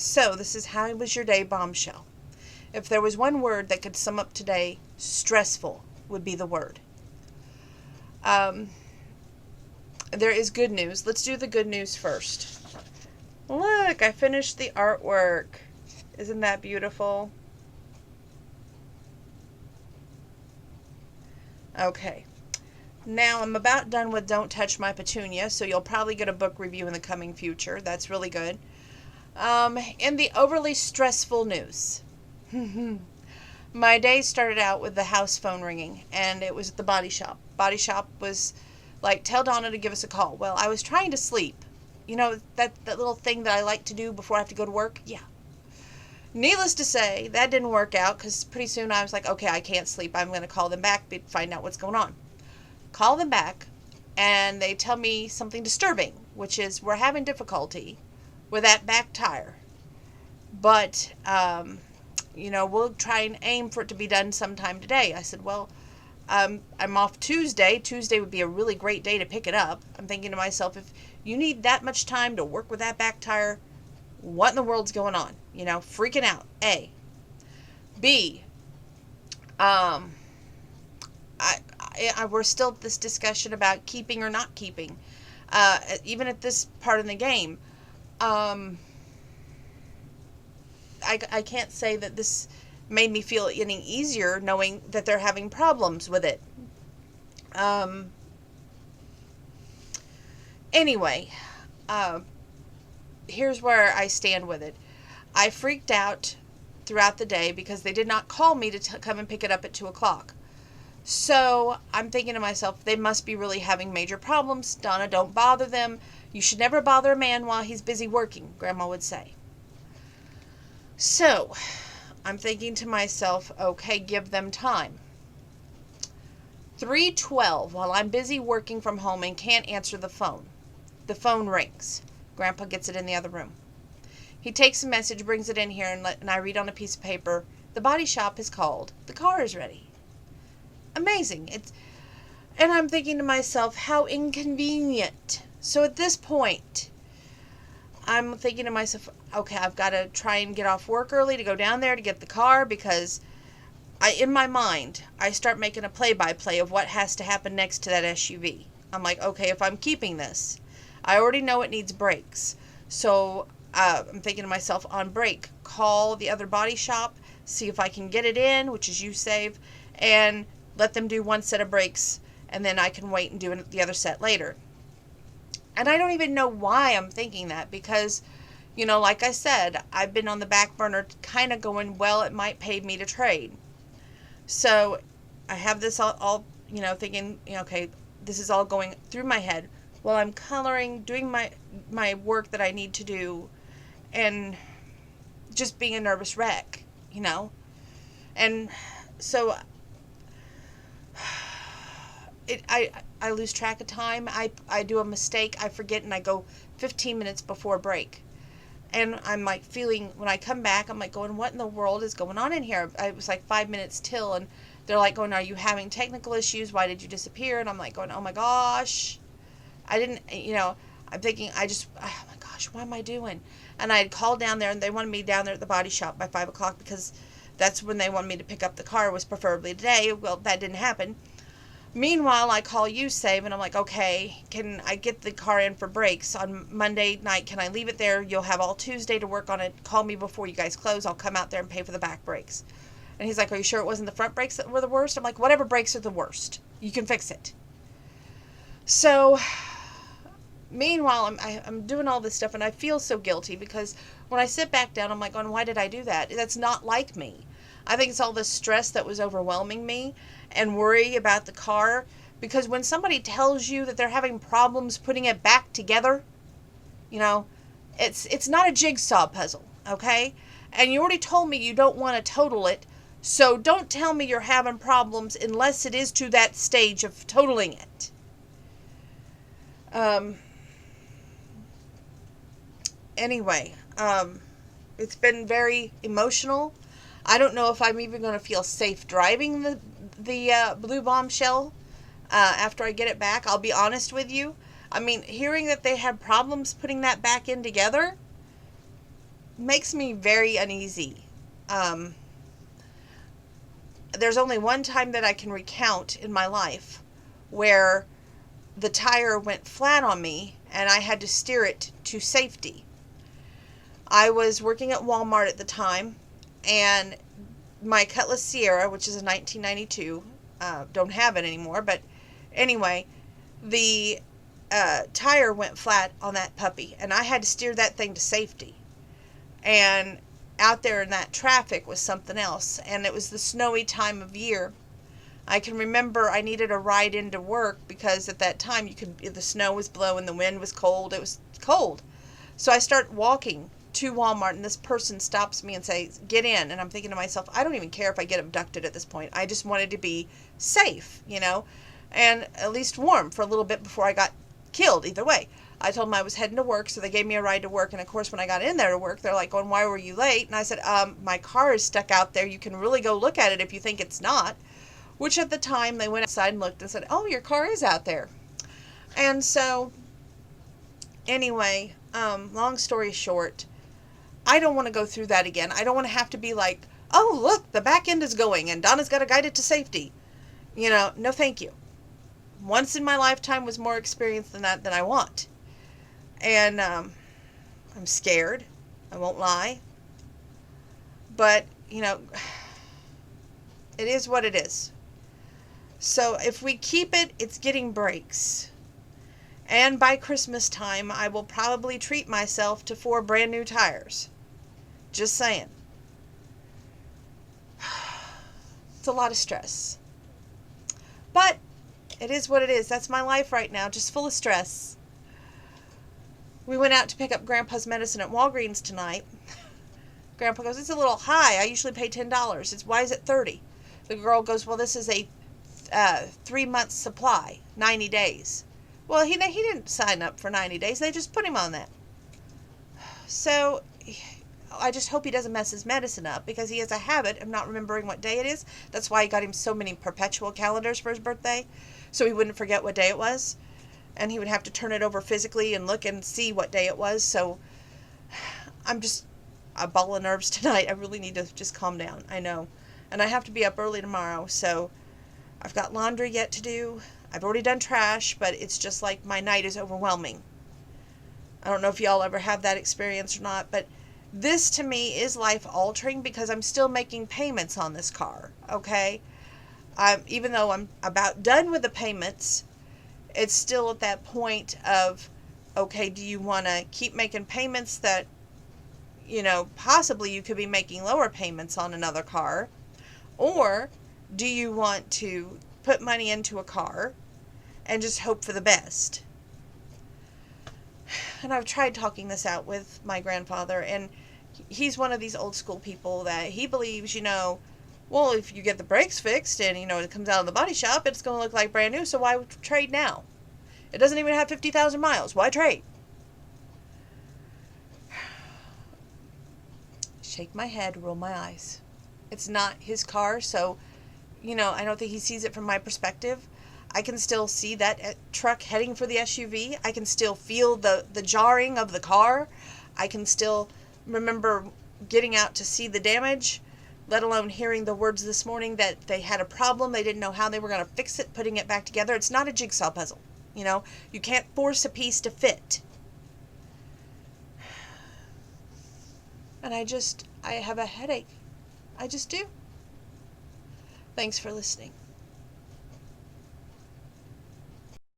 So, this is How Was Your Day Bombshell. If there was one word that could sum up today, stressful would be the word. Um, there is good news. Let's do the good news first. Look, I finished the artwork. Isn't that beautiful? Okay. Now I'm about done with Don't Touch My Petunia, so you'll probably get a book review in the coming future. That's really good. In the overly stressful news, my day started out with the house phone ringing, and it was at the body shop. Body shop was like, tell Donna to give us a call. Well, I was trying to sleep. You know, that little thing that I like to do before I have to go to work? Yeah. Needless to say, that didn't work out because pretty soon I was like, okay, I can't sleep. I'm going to call them back to find out what's going on. Call them back, and they tell me something disturbing, which is we're having difficulty with that back tire. But, we'll try and aim for it to be done sometime today. I said, well, I'm off Tuesday. Tuesday would be a really great day to pick it up. I'm thinking to myself, if you need that much time to work with that back tire, what in the world's going on? Freaking out. A. B. We're still at this discussion about keeping or not keeping. Even at this part in the game, I can't say that this made me feel any easier knowing that they're having problems with it. Anyway, here's where I stand with it. I freaked out throughout the day because they did not call me to come and pick it up at 2 o'clock. So I'm thinking to myself, they must be really having major problems. Donna, don't bother them. You should never bother a man while he's busy working, Grandma would say. So I'm thinking to myself, okay, give them time. 3:12, while I'm busy working from home and can't answer the phone. The phone rings. Grandpa gets it in the other room. He takes a message, brings it in here, and I read on a piece of paper, the body shop is called. The car is ready. Amazing. And I'm thinking to myself, how inconvenient. So at this point, I'm thinking to myself, okay, I've got to try and get off work early to go down there to get the car, because in my mind, I start making a play-by-play of what has to happen next to that SUV. I'm like, okay, if I'm keeping this, I already know it needs brakes. So I'm thinking to myself, on break, call the other body shop, see if I can get it in, which is U-Save, and let them do one set of brakes, and then I can wait and do the other set later. And I don't even know why I'm thinking that, because, like I said, I've been on the back burner kind of going, well, it might pay me to trade. So I have this all thinking, okay, this is all going through my head while I'm coloring, doing my work that I need to do, and just being a nervous wreck, And so I lose track of time. I do a mistake, I forget, and I go 15 minutes before break. And I'm like feeling, when I come back, I'm like going, what in the world is going on in here? It was like 5 minutes till, and they're like going, are you having technical issues? Why did you disappear? And I'm like going, oh my gosh. I didn't, I'm thinking, oh my gosh, what am I doing? And I had called down there, and they wanted me down there at the body shop by 5 o'clock because that's when they wanted me to pick up the car, was preferably today. Well, that didn't happen. Meanwhile, I call U-Save, and I'm like, okay, can I get the car in for brakes on Monday night? Can I leave it there? You'll have all Tuesday to work on it. Call me before you guys close. I'll come out there and pay for the back brakes. And he's like, are you sure it wasn't the front brakes that were the worst? I'm like, whatever brakes are the worst. You can fix it. So meanwhile, I'm doing all this stuff, and I feel so guilty because when I sit back down, I'm like, why did I do that? That's not like me. I think it's all the stress that was overwhelming me and worry about the car, because when somebody tells you that they're having problems putting it back together, it's not a jigsaw puzzle, okay? And you already told me you don't want to total it, so don't tell me you're having problems unless it is to that stage of totaling it. Anyway, it's been very emotional. I don't know if I'm even going to feel safe driving the Blue Bombshell after I get it back. I'll be honest with you. I mean, hearing that they had problems putting that back in together, makes me very uneasy. Um, there's only one time that I can recount in my life where the tire went flat on me and I had to steer it to safety. I was working at Walmart at the time, and my Cutlass Sierra, which is a 1992, don't have it anymore, but anyway, the tire went flat on that puppy, and I had to steer that thing to safety. And out there in that traffic was something else, and it was the snowy time of year. I can remember I needed a ride into work because at that time the snow was blowing, the wind was cold, it was cold. So I start walking to Walmart, and this person stops me and says, "Get in." And I'm thinking to myself, I don't even care if I get abducted at this point. I just wanted to be safe, and at least warm for a little bit before I got killed either way. I told them I was heading to work, so they gave me a ride to work. And of course, when I got in there to work, they're like going, "Why were you late?" And I said, "My car is stuck out there. You can really go look at it if you think it's not." Which at the time, they went outside and looked and said, "Oh, your car is out there." And so, anyway, long story short, I don't want to go through that again. I don't want to have to be like, "Oh, look, the back end is going and Donna's got to guide it to safety." No thank you. Once in my lifetime was more experience than that than I want. And I'm scared. I won't lie. But, it is what it is. So if we keep it, it's getting breaks. And by Christmas time, I will probably treat myself to 4 brand new tires. Just saying. It's a lot of stress. But it is what it is. That's my life right now, just full of stress. We went out to pick up Grandpa's medicine at Walgreens tonight. Grandpa goes, "It's a little high. I usually pay $10. Why is it $30?" The girl goes, "Well, this is a 3-month supply, 90 days. Well, he didn't sign up for 90 days. They just put him on that. So I just hope he doesn't mess his medicine up, because he has a habit of not remembering what day it is. That's why I got him so many perpetual calendars for his birthday, so he wouldn't forget what day it was. And he would have to turn it over physically and look and see what day it was. So I'm just a ball of nerves tonight. I really need to just calm down. I know. And I have to be up early tomorrow, so I've got laundry yet to do. I've already done trash, but it's just like my night is overwhelming. I don't know if y'all ever have that experience or not, but this to me is life-altering because I'm still making payments on this car, okay? Even though I'm about done with the payments, it's still at that point of, okay, do you want to keep making payments that, possibly you could be making lower payments on another car? Or do you want to put money into a car and just hope for the best? And I've tried talking this out with my grandfather, and he's one of these old school people that he believes, well, if you get the brakes fixed and, it comes out of the body shop, it's going to look like brand new, so why trade now? It doesn't even have 50,000 miles. Why trade? Shake my head, roll my eyes. It's not his car, so, I don't think he sees it from my perspective. I can still see that truck heading for the SUV. I can still feel the jarring of the car. I can still remember getting out to see the damage, let alone hearing the words this morning that they had a problem. They didn't know how they were going to fix it, putting it back together. It's not a jigsaw puzzle. You can't force a piece to fit. And I have a headache. I just do. Thanks for listening.